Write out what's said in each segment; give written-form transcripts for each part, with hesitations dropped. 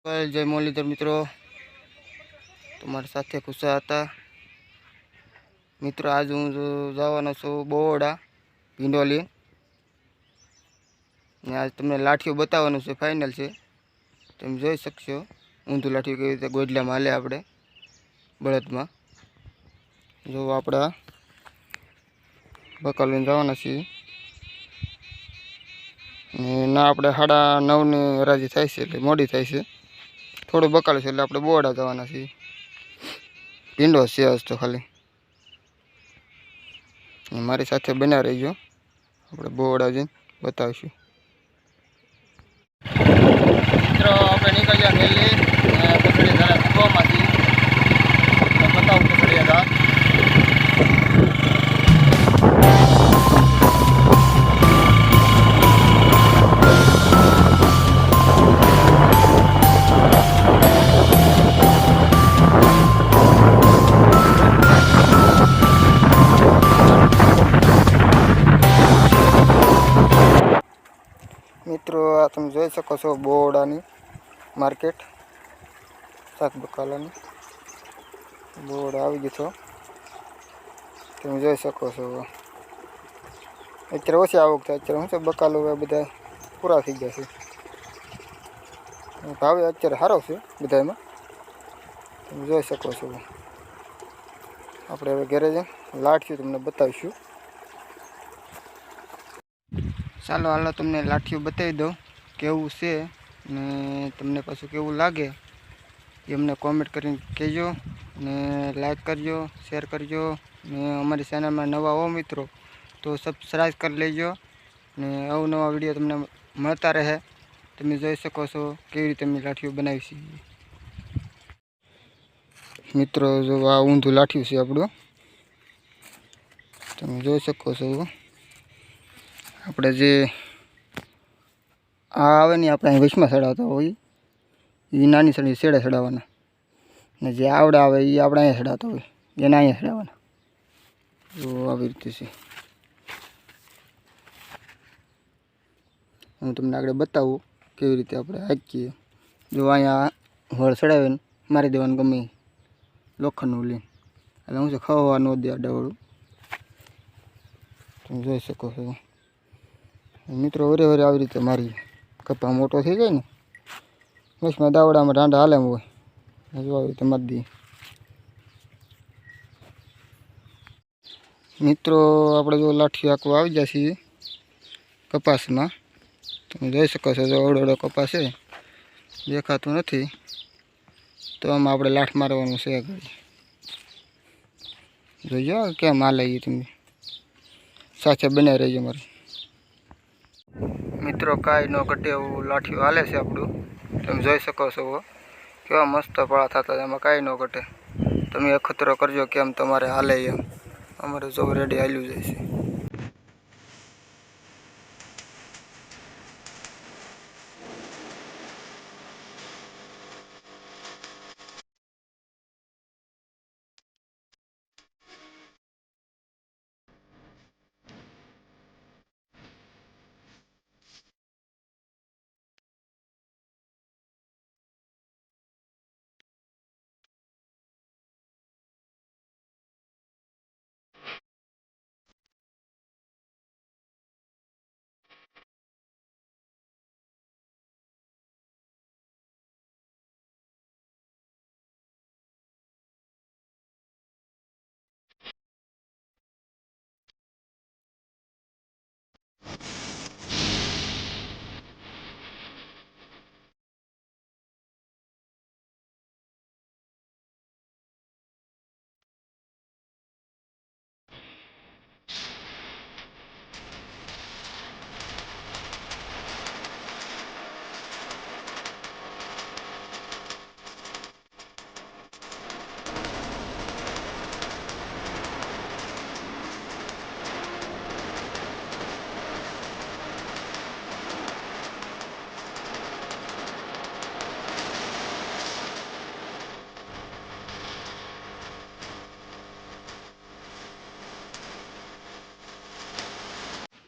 जय मुरलीधर मित्रों, तुम्हारे साथ खुशा था मित्रों। आज हूँ जवानो छूँ बोवड़ा भींडोली ने आज तमने लाठियों बताववानुं छे। फाइनल है, तुम जोई शकशो ऊंधू लाठियों केवी रीते गोडला में हाले आपणे बळद में। जो आपड़ा बकाल लईने जवाना छीए ना आपणे 9:30 ની હરાજી થાય છે એટલે મોડી થાય છે। થોડું બકાલું છે એટલે આપણે બોવડા જવાના છીએ। ભીંડો છે આજ તો ખાલી। મારી સાથે બન્યા રહીજો, આપણે બોવડા જઈને બતાવીશું। મિત્રો આપણે નીકળી ગયા દિલ્હી પસડી ધારા કૂવામાંથી બતાવું પસડીયા ઘાટ। मित्रों आ तुम જોઈ શકો છો બોવડાની માર્કેટ શાક બકાલાની। બોવડા આવી ગયો છો, તમે જોઈ શકો છો। અત્યારે ઓછી આવક થાય, અત્યારે શું છે બકાલો બધા પૂરા થઈ ગયા છે। ભાવે અત્યારે સારો છે બધામાં, તમે જોઈ શકો છો। આપણે હવે ઘરે જઈને લાઠીઓ તમને બતાવીશું। ચાલો હાલો તમને લાઠીઓ બતાવી દઉં કેવું છે ને તમને પાછું કેવું લાગે એ અમને કોમેન્ટ કરીને કહેજો ને લાઈક કરજો, શેર કરજો ને અમારી ચેનલમાં નવા હો મિત્રો તો સબસ્ક્રાઈબ કરી લેજો ને અવનવા વિડીયો તમને મળતા રહે। તમે જોઈ શકો છો કેવી રીતે અમે લાઠીઓ બનાવી છે મિત્રો। જો આ ઊંધું લાઠ્યું છે આપણું, તમે જોઈ શકો છો। આપણે જે આ આવે ને આપણે અહીં વચમાં ચડાવતા હોય એ નાની સડી શેડે ચડાવવાના, ને જે આવડા આવે એ આપણે અહીંયા ચડાવતા હોય એને અહીંયા ચડાવવાના। તો આવી રીતે છે, હું તમને આગળ બતાવું કેવી રીતે આપણે હાંકીએ। જો અહીંયા વળ ચડાવીને મારી દેવાનું ગમે લોખંડનું લઈને, એટલે હું છે ખવા ન દે આડાવાળું, તમે જોઈ શકો છો મિત્રો। વરે વરે આવી રીતે મારી કપા મોટો થઈ જાય ને બસમાં દાવડામાં ઢાંડા હાલે હોય જો આવી રીતે મારી દઈએ મિત્રો। આપણે જો લાઠી આખું આવી જાય છે કપાસમાં, તમે જોઈ શકો છો। જો અવડો કપાસ છે દેખાતું નથી તો આમાં આપણે લાઠ મારવાનું છે આગળ। જોઈજો કેમ હાલે એ તમે સાથે બનાવી રહેજો મારે મિત્રો। કાંઈ ન ઘટે એવું લાઠીઓ હાલે છે આપણું, તમે જોઈ શકો છો કેવા મસ્ત પળા થતા, એમાં કાંઈ ન ઘટે। તમે અખતરો કરજો કેમ તમારે હાલે એમ, અમારે જો રેડી હાલ્યું જાય છે।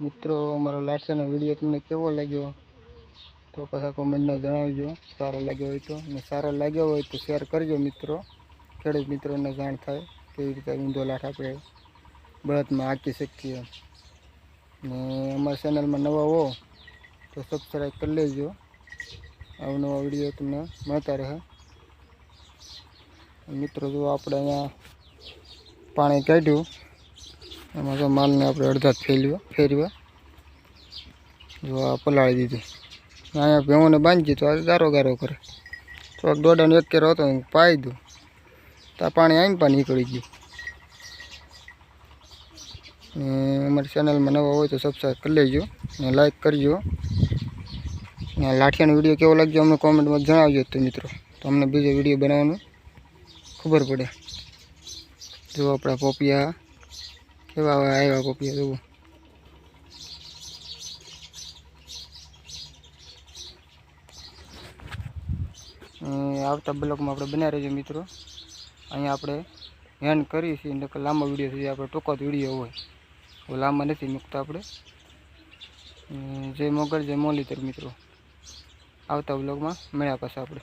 મિત્રો અમારો લાસ્ટનો વિડીયો તમને કેવો લાગ્યો તો પાછા કોમેન્ટમાં જણાવજો સારો લાગ્યો હોય તો, અને સારો લાગ્યો હોય તો શેર કરજો મિત્રો, ખેડૂત મિત્રોને જાણ થાય કેવી રીતે ઊંધો લાઠ આપણે બળદમાં હાંકી શકીએ. ને અમારી ચેનલમાં નવા હો તો સબસ્ક્રાઈબ કરી લેજો, અવનવા વિડીયો તમને મળતા રહે. મિત્રો જો આપણે અહીંયા પાણી કાઢ્યું, એમાં તો માલને આપણે અડધા ફેરવ્યા, જો આ પલાળી દીધી. અહીંયા ભેવોને બાંધી તો આ ગારો ગારો કરે, તો દોડાનો એક કેરો હતો હું પાઈ દઉં તો આ પાણી આઈન પણ નીકળી ગયું. અમારી ચેનલમાં નવા હોય તો સબસ્ક્રાઈબ કરી લેજો ને લાઈક કરજો. ને લાઠિયાનો વિડીયો કેવો લાગ્યો અમને કોમેન્ટમાં જણાવજો તો મિત્રો, તો અમને બીજો વિડીયો બનાવવાનું ખબર પડે. જો આપણા પોપિયા કેવા આવ્યા, પોપિયા જુઓ. આવતા બ્લોગમાં આપણે બનાવી રહેજો મિત્રો. અહીંયા આપણે હેન્ડ કરીએ છીએ, એટલે લાંબો વિડીયો સુધી આપણે ટૂંકો જ વિડીયો હોય, લાંબા નથી મૂકતા આપણે. જય મોગલ જય મોલીતર મિત્રો, આવતા બ્લોગમાં મળ્યા પાછા આપણે.